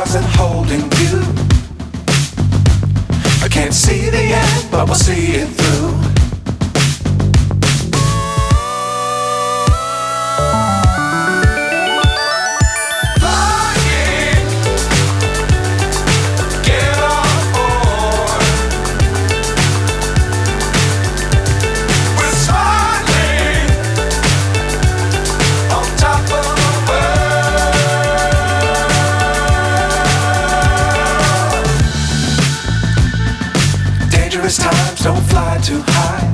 stars and holding you. I can't see the end, but we'll see it through. Times don't fly too high.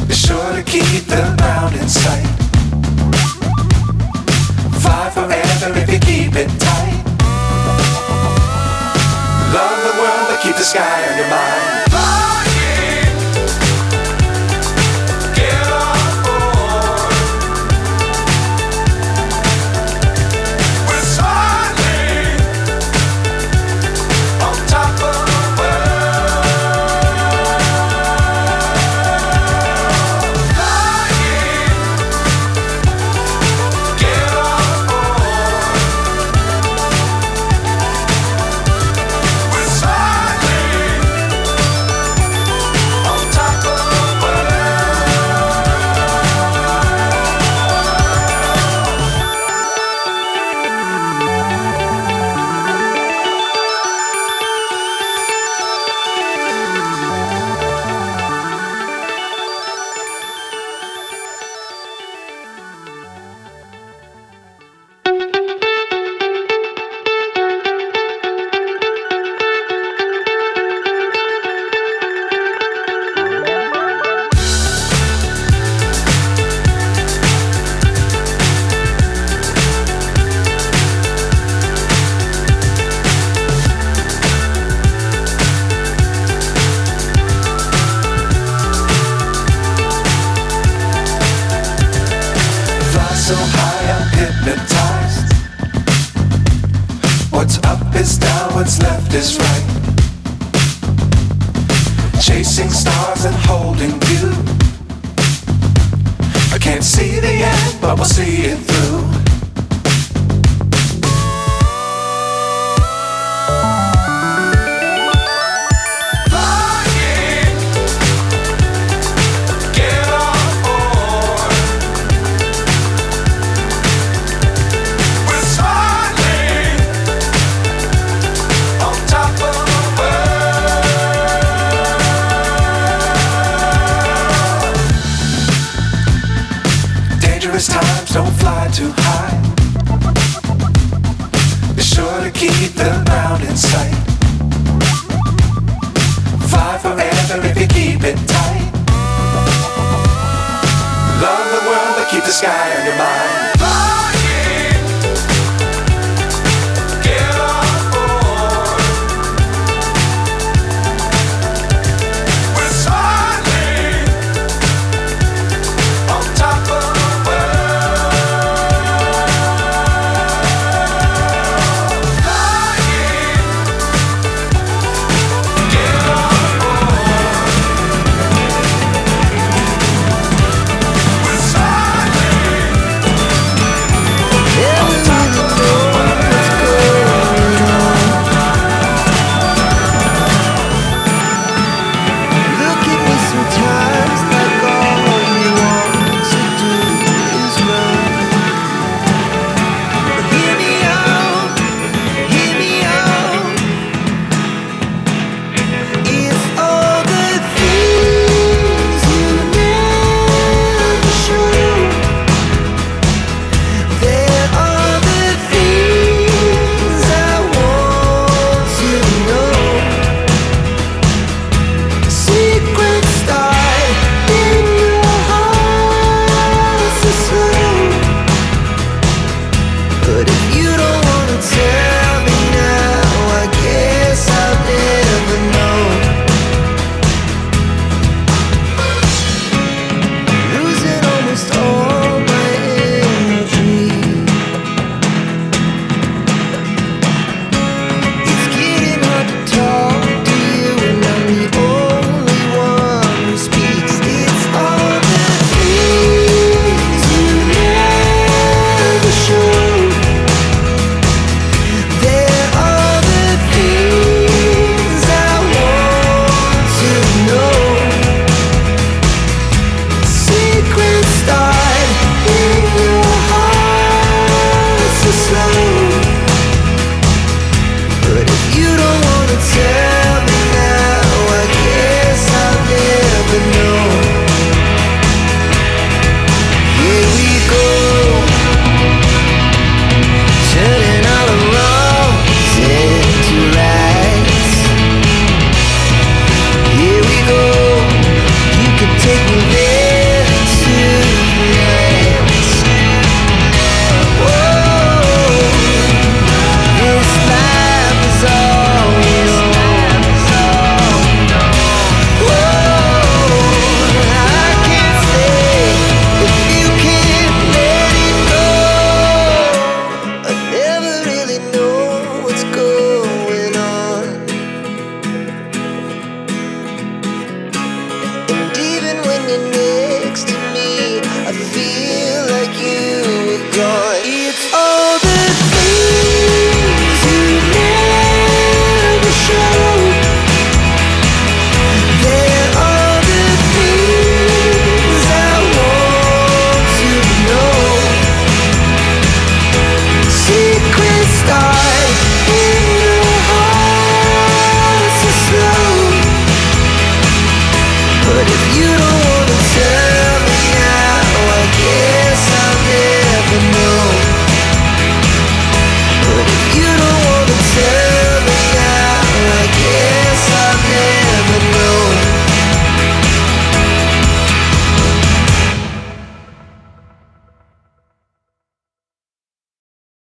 Be sure to keep the ground in sight. Fly forever if you keep it tight. Love the world but keep the sky on your mind. So high I'm hypnotized. What's up is down, what's left is right. Chasing stars and holding you. I can't see the end, but we'll see it through. Times don't fly too high. Be sure to keep the ground in sight. Fly forever if you keep it tight. Love the world but keep the sky on your mind.